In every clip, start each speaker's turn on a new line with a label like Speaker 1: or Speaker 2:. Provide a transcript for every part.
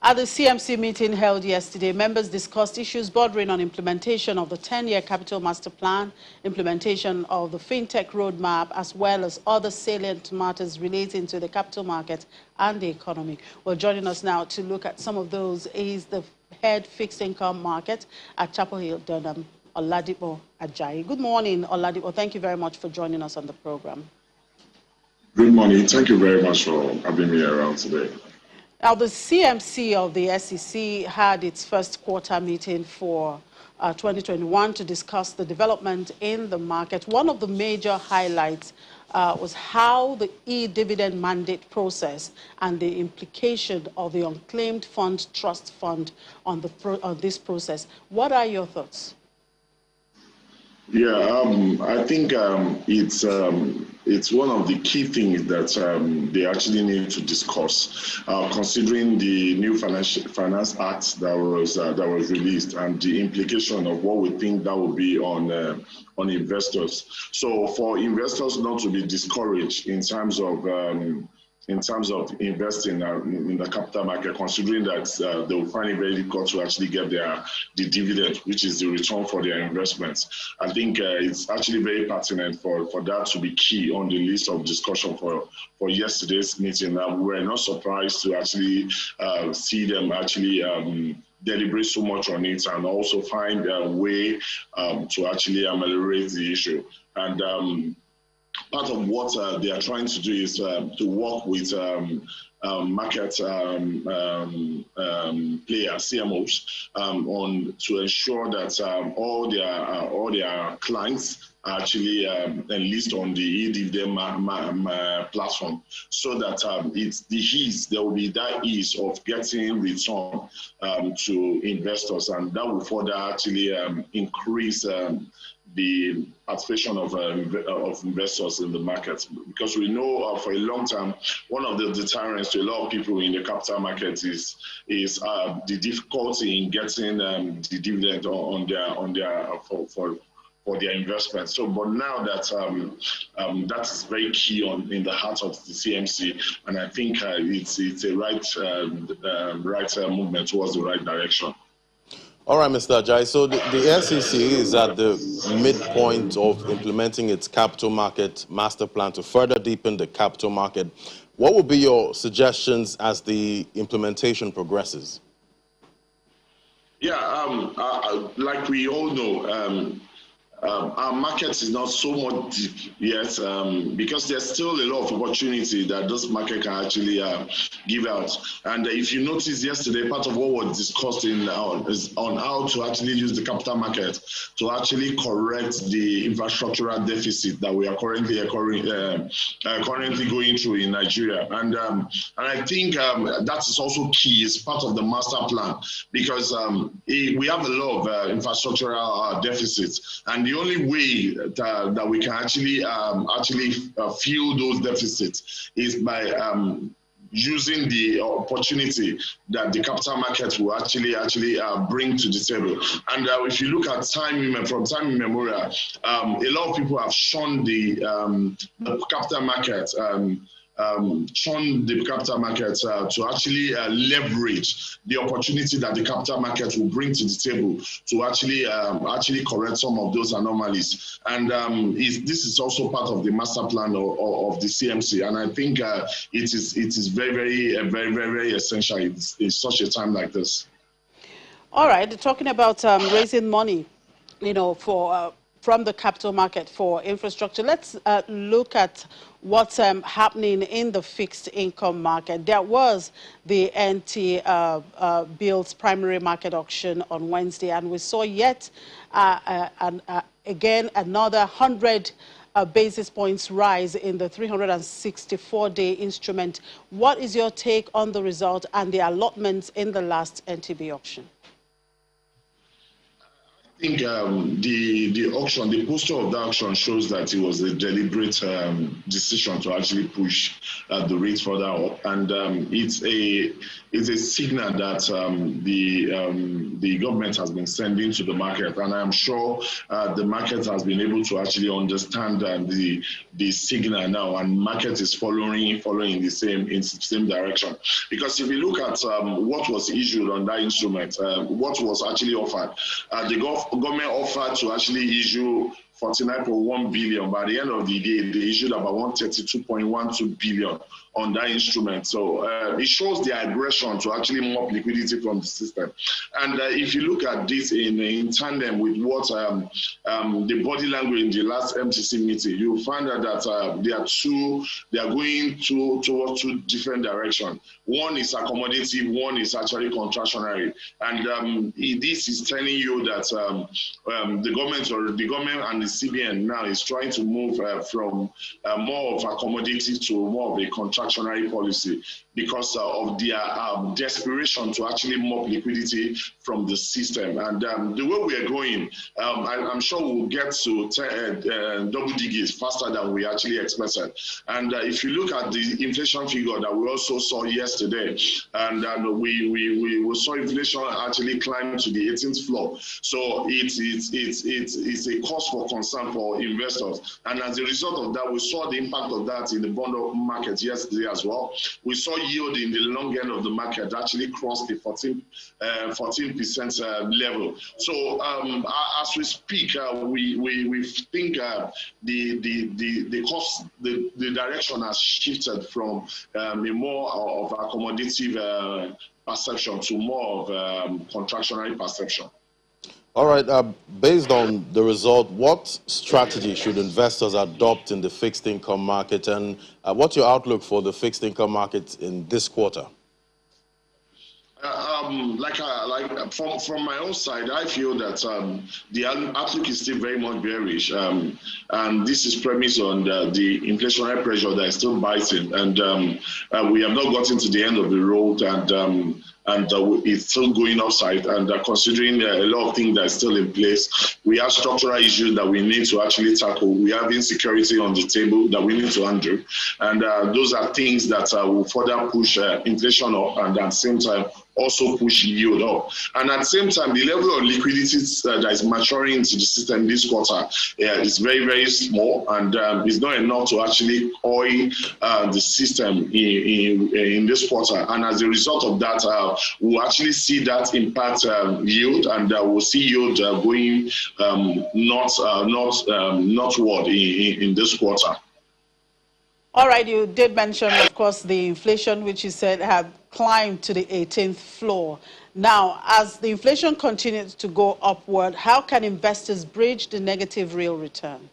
Speaker 1: At the CMC meeting held yesterday, members discussed issues bordering on implementation of the 10-year Capital Master Plan, implementation of the FinTech Roadmap, as well as other salient matters relating to the capital market and the economy. Well, joining us now to look at some of those is the head fixed income market at Chapel Hill, Durham, Oladipo Ajayi. Good morning, Oladipo. Thank you very much for joining us on the program.
Speaker 2: Good morning. Thank you very much for having me around today.
Speaker 1: Now, the CMC of the SEC had its first quarter meeting for 2021 to discuss the development in the market. One of the major highlights was how the E-Dividend mandate process and the implication of the unclaimed fund trust fund on this process. What are your thoughts?
Speaker 2: Yeah, I think it's one of the key things that they actually need to discuss, considering the new Finance Act that was released and the implication of what we think that will be on investors. So for investors not to be discouraged in terms of investing in the capital market, considering that they will find it very difficult to actually get the dividend, which is the return for their investments. I think it's actually very pertinent for that to be key on the list of discussion for yesterday's meeting. We were not surprised to actually see them actually deliberate so much on it and also find a way to actually ameliorate the issue. And part of what they are trying to do is to work with market players, CMOs, to ensure that all their clients are actually enlist on the E-Dividend platform, so that there will be that ease of getting return to investors, and that will further actually increase the participation of investors in the market, because we know for a long time one of the deterrents to a lot of people in the capital market is the difficulty in getting the dividend for their investment. So, but now that that is very key in the heart of the CMC, and I think it's a right movement towards the right direction.
Speaker 3: All right, Mr. Ajayi. So the SEC is at the midpoint of implementing its capital market master plan to further deepen the capital market. What would be your suggestions as the implementation progresses?
Speaker 2: Yeah, like we all know, our market is not so much deep yet, because there's still a lot of opportunity that this market can actually give out. And if you notice yesterday, part of what was discussed is on how to actually use the capital market to actually correct the infrastructural deficit that we are currently going through in Nigeria. And I think that is also key. It's part of the master plan, because we have a lot of infrastructural deficits, and the only way that we can actually fill those deficits is by using the opportunity that the capital market will actually bring to the table. And if you look at from time immemorial, a lot of people have shunned the capital market. To actually leverage the opportunity that the capital market will bring to the table to actually correct some of those anomalies. And this is also part of the master plan of the CMC. And I think it is very essential in such a time like this.
Speaker 1: All right, talking about raising money, from the capital market for infrastructure, let's look at what's happening in the fixed income market. There was the NT Bills primary market auction on Wednesday, and we saw yet again another 100 basis points rise in the 364-day instrument. What is your take on the result and the allotments in the last NTB auction?
Speaker 2: I think the auction, the poster of the auction shows that it was a deliberate decision to actually push the rate further up, and it's a signal that the government has been sending to the market, and I'm sure the market has been able to actually understand the signal now, and market is following in the same direction. Because if you look at what was issued on that instrument, what was actually offered, the government offered to actually issue 49.1 billion. By the end of the day, they issued about 132.12 billion on that instrument. So it shows the aggression to actually mop liquidity from the system. And if you look at this in tandem with what the body language in the last MTC meeting, you'll find out that they are going towards two different directions. One is accommodative, one is actually contractionary. And this is telling you that the government and the CBN now is trying to move from more of accommodative to more of a contractionary policy, because of their desperation to actually mop liquidity from the system. And the way we are going, I'm sure we'll get to double digits faster than we actually expected. And if you look at the inflation figure that we also saw yesterday, and we saw inflation actually climb to the 18th floor. So it's a cause for concern for investors. And as a result of that, we saw the impact of that in the bond market yesterday as well. We saw yield in the long end of the market actually crossed the 14% level. So as we speak, we think the direction has shifted from a more of accommodative perception to more of contractionary perception.
Speaker 3: All right, based on the result, what strategy should investors adopt in the fixed income market, and what's your outlook for the fixed income market in this quarter? From my own side, I feel that the outlook is still very much bearish, and this is premised on the inflationary pressure that is still biting, and we have not gotten to the end of the road, and it's still going upside, and considering a lot of things that are still in place, we have structural issues that we need to actually tackle. We have insecurity on the table that we need to undo, and those are things that will further push inflation up, and at the same time also push yield up. And at the same time, the level of liquidity that is maturing into the system this quarter is very, very small, and it's not enough to actually oil the system in this quarter. And as a result of that, we'll actually see that impact yield, and we'll see yield going northward in this quarter.
Speaker 1: All right, you did mention, of course, the inflation, which you said had climbed to the 18th floor. Now, as the inflation continues to go upward, how can investors bridge the negative real return?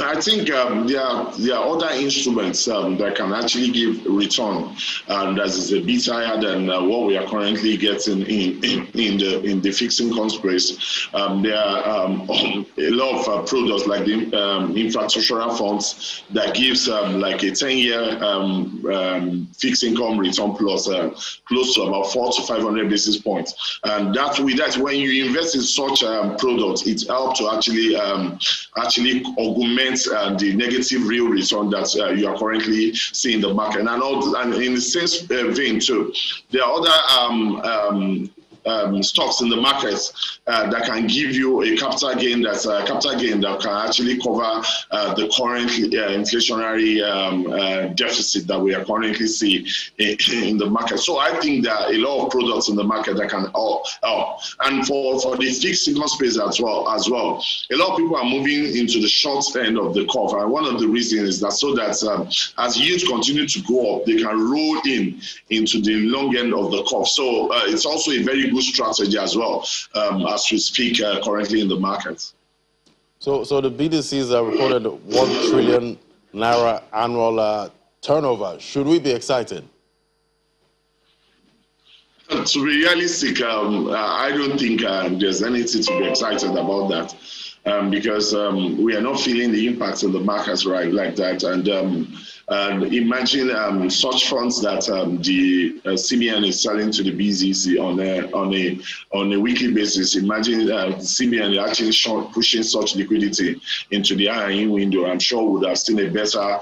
Speaker 2: I think there are other instruments that can actually give return that is a bit higher than what we are currently getting in the fixed income space. There are a lot of products like the infrastructural funds that gives like a 10-year fixed income return plus close to about 400 to 500 basis points. And when you invest in such products, it helps to actually augment the negative real return that you are currently seeing in the market. And in the same vein too, there are other stocks in the markets that can give you a capital gain that can actually cover the current inflationary deficit that we are currently seeing in the market. So I think there are a lot of products in the market that can help. And for the fixed income space as well, a lot of people are moving into the short end of the curve. And one of the reasons is that so that as yields continue to go up, they can roll into the long end of the curve. So it's also a very good strategy as well as we speak currently in the market.
Speaker 3: So the BDCs are recorded 1 trillion naira annual turnover. Should we be excited?
Speaker 2: To be realistic, I don't think there's anything to be excited about that. because we are not feeling the impacts of the markets right like that. And imagine such funds that the CBN is selling to the BZC on a weekly basis. Imagine the CBN actually pushing such liquidity into the Ajayi window. I'm sure we would have seen a better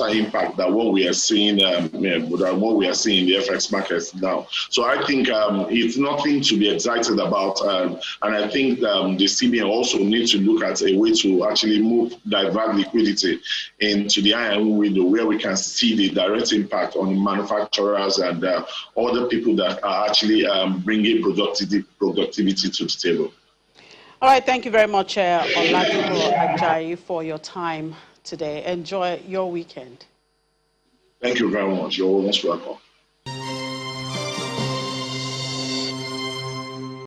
Speaker 2: impact than what we are seeing in the FX markets now. So I think it's nothing to be excited about, and I think the CBN also needs to look at a way to actually divert liquidity into the Ajayi window, where we can see the direct impact on manufacturers and other people that are actually bringing productivity to the table.
Speaker 1: All right, thank you very much, Oladipo Ajayi, for your time today. Enjoy your weekend.
Speaker 2: Thank you very much. You're almost welcome.